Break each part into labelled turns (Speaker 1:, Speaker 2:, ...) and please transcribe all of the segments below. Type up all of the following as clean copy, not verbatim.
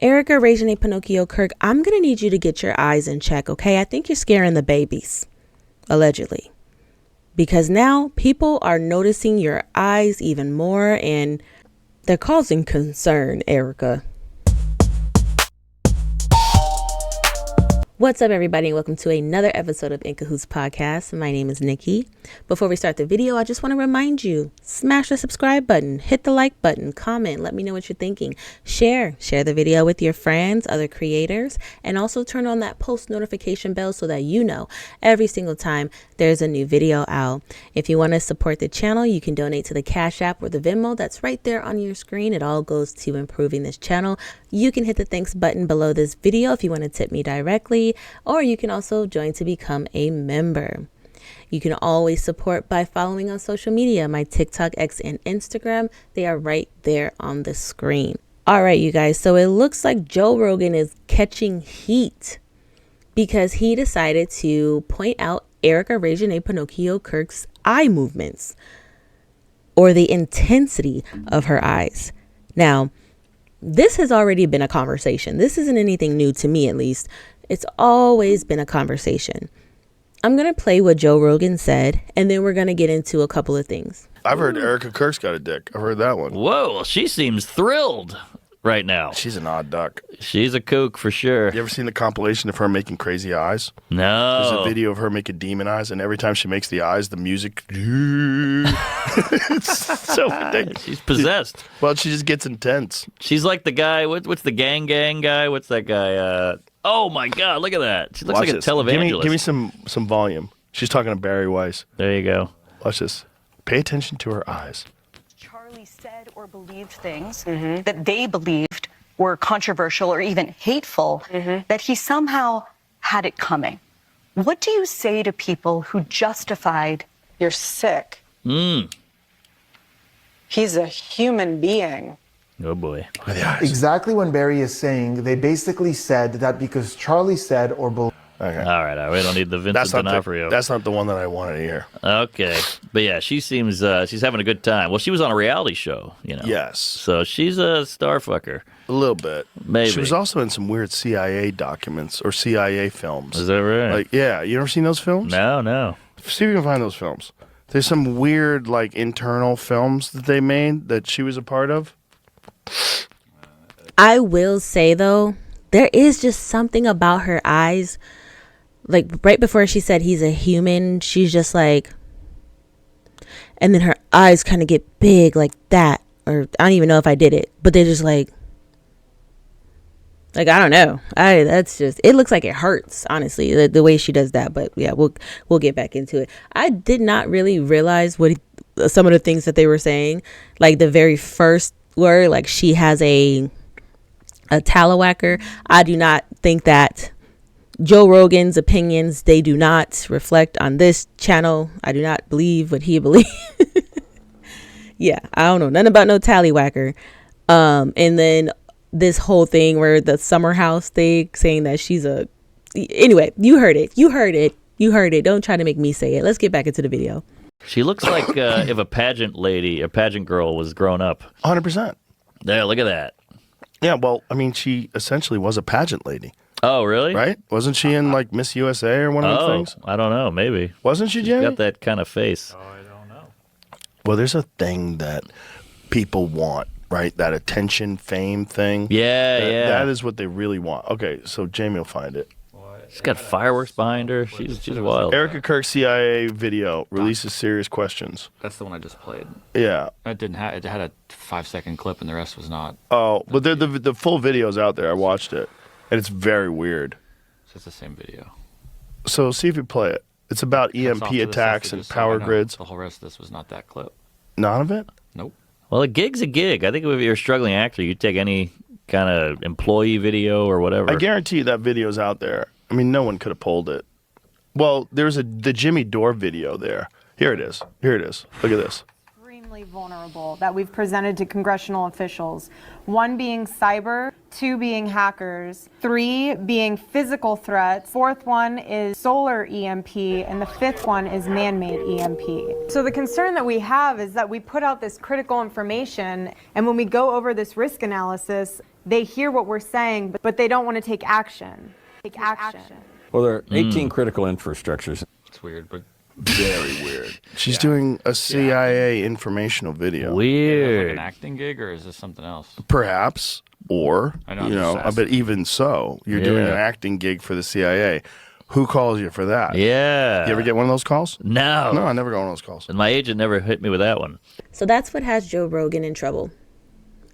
Speaker 1: Erika Pinocchio Kirk, I'm going to need you to get your eyes in check, okay? I think you're scaring the babies, allegedly. Because now people are noticing your eyes even more and they're causing concern, Erika. What's up, everybody, and welcome to another episode of In Cahoots Podcast. My name is Nikki. Before we start the video, I just want to remind you, smash the subscribe button, hit the like button, comment, let me know what you're thinking. Share the video with your friends, other creators, and also turn on that post notification bell so that you know every single time there's a new video out. If you want to support the channel, you can donate to the Cash App or the Venmo that's right there on your screen. It all goes to improving this channel. You can hit the thanks button below this video if you want to tip me directly, or you can also join to become a member. You can always support by following on social media, my TikTok, X, and Instagram. They are right there on the screen. All right, you guys. So it looks like Joe Rogan is catching heat because he decided to point out Erika Pinocchio Kirk's eye movements or the intensity of her eyes. Now, this has already been a conversation. This isn't anything new to me, at least. It's always been a conversation. I'm going to play what Joe Rogan said, and then we're going to get into a couple of things.
Speaker 2: I've heard Erika Kirk's got a dick. I've heard that one.
Speaker 3: Whoa, well, she seems thrilled right now.
Speaker 2: She's an odd duck.
Speaker 3: She's a kook for sure.
Speaker 2: You ever seen the compilation of her making crazy eyes?
Speaker 3: No.
Speaker 2: There's a video of her making demon eyes, and every time she makes the eyes, the music... It's so ridiculous.
Speaker 3: She's possessed.
Speaker 2: Well, she just gets intense.
Speaker 3: She's like the guy, what's the gang guy? What's that guy? Oh my God, look at that. She looks
Speaker 2: Watch
Speaker 3: like
Speaker 2: this.
Speaker 3: a televangelist.
Speaker 2: Give me some volume. She's talking to Barry Weiss.
Speaker 3: There you go.
Speaker 2: Watch this. Pay attention to her eyes.
Speaker 4: Charlie said or believed things that they believed were controversial or even hateful, that he somehow had it coming. What do you say to people who justified...
Speaker 5: You're sick. He's a human being.
Speaker 3: Oh boy.
Speaker 2: Look at the eyes.
Speaker 6: Exactly when Barry is saying, they basically said that because Charlie said or believed.
Speaker 2: Okay.
Speaker 3: All right, we don't need the Vincent D'Onofrio.
Speaker 2: That's not the one that I wanted to hear.
Speaker 3: Okay, but yeah, she seems she's having a good time. Well, she was on a reality show, you know.
Speaker 2: Yes.
Speaker 3: So she's a star fucker.
Speaker 2: A little bit.
Speaker 3: Maybe.
Speaker 2: She was also in some weird CIA documents or CIA films.
Speaker 3: Is that right?
Speaker 2: Like, yeah. You ever seen those films?
Speaker 3: No.
Speaker 2: See if you can find those films. There's some weird, like, internal films that they made that she was a part of.
Speaker 1: I will say, though, there is just something about her eyes. Like, right before she said he's a human, she's just like, and then her eyes kind of get big like that. Or I don't even know if I did it, but they're just like I don't know. That's just, it looks like it hurts, honestly, the way she does that. But yeah, we'll get back into it. I did not really realize what some of the things that they were saying. Like the very first word, like she has a tallowacker. I do not think that Joe Rogan's opinions, they do not reflect on this channel. I do not believe what he believes. Yeah, I don't know nothing about no tallywhacker. And then this whole thing where the summer house thing saying that she's a... Anyway, you heard it. Don't try to make me say it. Let's get back into the video.
Speaker 3: She looks like if a pageant girl was grown up.
Speaker 2: 100%.
Speaker 3: There, look at that.
Speaker 2: Yeah, well, I mean, she essentially was a pageant lady.
Speaker 3: Oh, really?
Speaker 2: Right? Wasn't she in, like, Miss USA or one of those things?
Speaker 3: I don't know. Maybe.
Speaker 2: Wasn't she,
Speaker 3: She's
Speaker 2: Jamie?
Speaker 3: got that kind of face.
Speaker 7: Oh, I don't know.
Speaker 2: Well, there's a thing that people want, right? That attention, fame thing.
Speaker 3: Yeah.
Speaker 2: That is what they really want. Okay, so Jamie will find it.
Speaker 3: She's got fireworks behind her. She's wild.
Speaker 2: Erika Kirk CIA video releases serious questions.
Speaker 7: That's the one I just played.
Speaker 2: Yeah.
Speaker 7: It didn't have. It had a 5-second clip, and the rest was not.
Speaker 2: Oh, but the full video's out there. I watched it, and it's very weird.
Speaker 7: So it's the same video.
Speaker 2: So see if you play it. It's about
Speaker 7: Hats
Speaker 2: EMP
Speaker 7: off to the
Speaker 2: attacks
Speaker 7: stuff you
Speaker 2: and
Speaker 7: just saw.
Speaker 2: power
Speaker 7: I know
Speaker 2: grids.
Speaker 7: The whole rest of this was not that clip.
Speaker 2: None of it?
Speaker 7: Nope.
Speaker 3: Well, a gig's a gig. I think if you're a struggling actor, you take any kind of employee video or whatever.
Speaker 2: I guarantee you that video's out there. I mean, no one could have pulled it. Well, there's the Jimmy Dore video there. Here it is. Look at this.
Speaker 8: Extremely vulnerable that we've presented to congressional officials. One being cyber 2 being hackers, 3 being physical threats, 4th one is solar EMP, and the 5th one is man-made EMP. So the concern that we have is that we put out this critical information, and when we go over this risk analysis, they hear what we're saying, but they don't want to take action.
Speaker 9: Well, there are 18 critical infrastructures.
Speaker 7: It's weird, but
Speaker 2: Very weird. She's doing a CIA informational video.
Speaker 7: is it
Speaker 3: Weird.
Speaker 7: like an acting gig or is this something else?
Speaker 2: Perhaps, or,
Speaker 7: I know,
Speaker 2: you
Speaker 7: I'm
Speaker 2: know,
Speaker 7: just asking.
Speaker 2: but even so, you're doing an
Speaker 3: Yeah.
Speaker 2: acting gig for the CIA. Who calls you for that?
Speaker 3: Yeah.
Speaker 2: You ever get one of those calls?
Speaker 3: No.
Speaker 2: No, I never got one of those calls.
Speaker 3: And my agent never hit me with that one.
Speaker 1: So that's what has Joe Rogan in trouble.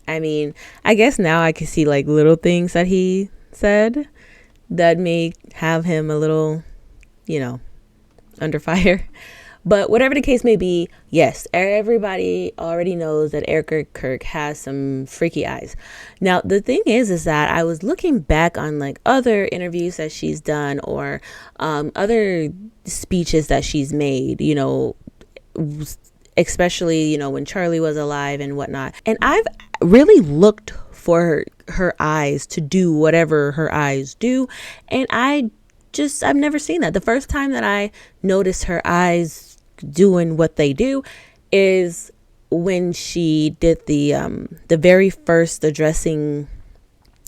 Speaker 1: I mean, I guess now I can see like little things that he said that may have him a little, you know, under fire. But whatever the case may be, yes, everybody already knows that Erika Kirk has some freaky eyes. Now, the thing is that I was looking back on like other interviews that she's done or other speeches that she's made, you know, especially, you know, when Charlie was alive and whatnot. And I've really looked for her eyes to do whatever her eyes do. And I've never seen that. The first time that I noticed her eyes doing what they do is when she did the very first addressing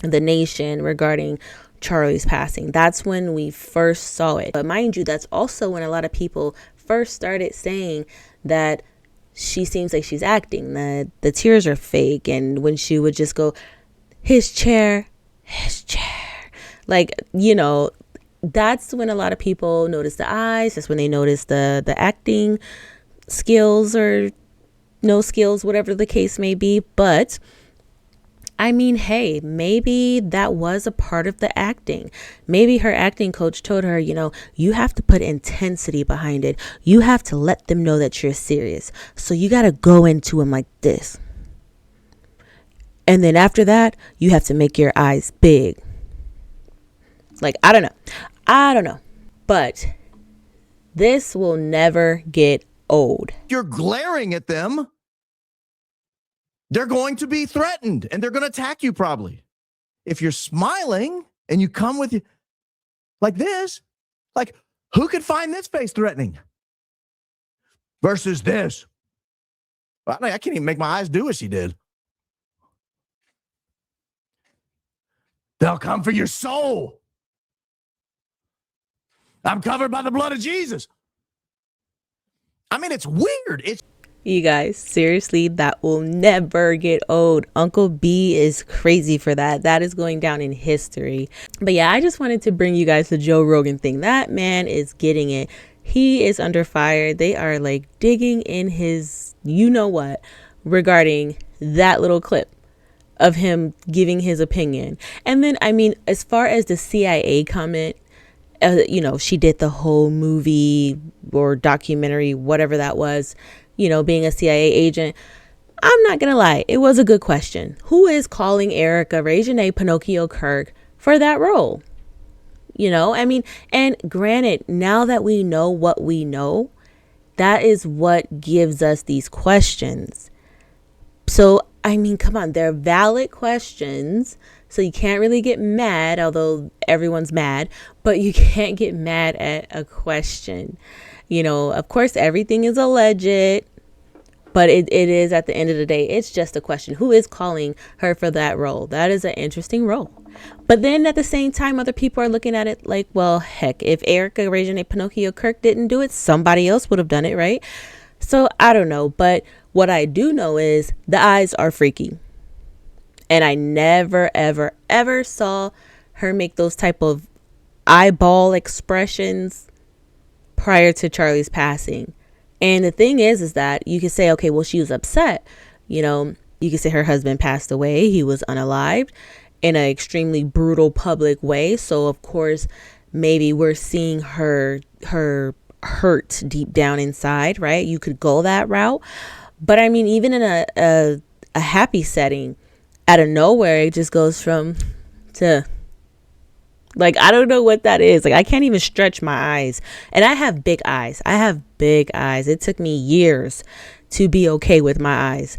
Speaker 1: the nation regarding Charlie's passing. That's when we first saw it. But mind you, that's also when a lot of people first started saying that she seems like she's acting, that the tears are fake, and when she would just go, his chair, like, you know, that's when a lot of people notice the eyes. That's when they notice the acting skills or no skills, whatever the case may be. But I mean, hey, maybe that was a part of the acting. Maybe her acting coach told her, you know, you have to put intensity behind it. You have to let them know that you're serious. So you got to go into them like this. And then after that, you have to make your eyes big. Like, I don't know. But this will never get old.
Speaker 10: You're glaring at them. They're going to be threatened and they're going to attack you probably. If you're smiling and you come with you like this, like who could find this face threatening versus this? I can't even make my eyes do what she did. They'll come for your soul. I'm covered by the blood of Jesus. I mean, it's weird.
Speaker 1: You guys, seriously, that will never get old. Uncle B is crazy for that. That is going down in history. But yeah, I just wanted to bring you guys the Joe Rogan thing. That man is getting it. He is under fire. They are like digging in his, you know what, regarding that little clip of him giving his opinion. And then, I mean, as far as the CIA comment, you know, she did the whole movie or documentary, whatever that was, you know, being a CIA agent. I'm not going to lie. It was a good question. Who is calling Erika Pinocchio Kirk for that role? You know, I mean, and granted, now that we know what we know, that is what gives us these questions. So, I mean, come on, they're valid questions. So you can't really get mad, although everyone's mad, but you can't get mad at a question. You know, of course, everything is alleged, but it is at the end of the day, it's just a question. Who is calling her for that role? That is an interesting role. But then at the same time, other people are looking at it like, well, heck, if Erika Pinocchio Kirk didn't do it, somebody else would have done it, right? So I don't know. But what I do know is the eyes are freaky. And I never, ever, ever saw her make those type of eyeball expressions prior to Charlie's passing. And the thing is that you could say, okay, well, she was upset. You know, you could say her husband passed away. He was unalived in an extremely brutal public way. So, of course, maybe we're seeing her hurt deep down inside, right? You could go that route. But I mean, even in a happy setting, out of nowhere, it just goes from to, like, I don't know what that is. Like, I can't even stretch my eyes. And I have big eyes. It took me years to be okay with my eyes.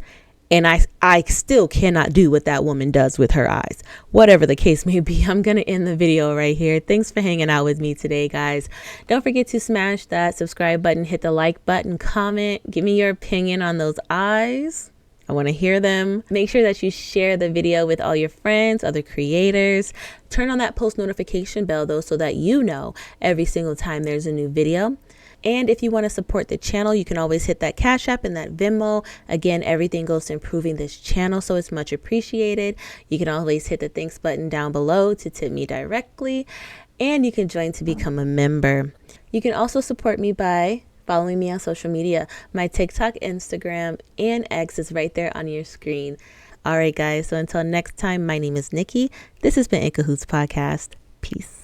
Speaker 1: And I still cannot do what that woman does with her eyes. Whatever the case may be, I'm going to end the video right here. Thanks for hanging out with me today, guys. Don't forget to smash that subscribe button, hit the like button, comment, give me your opinion on those eyes. I want to hear them. Make sure that you share the video with all your friends, other creators. Turn on that post notification bell though, so that you know every single time there's a new video. And if you want to support the channel, you can always hit that Cash App and that Venmo. Again, everything goes to improving this channel, so it's much appreciated. You can always hit the thanks button down below to tip me directly. And you can join to become a member. You can also support me by following me on social media. My TikTok, Instagram, and X is right there on your screen. All right, guys. So until next time, my name is Nikki. This has been In Cahoots Podcast. Peace.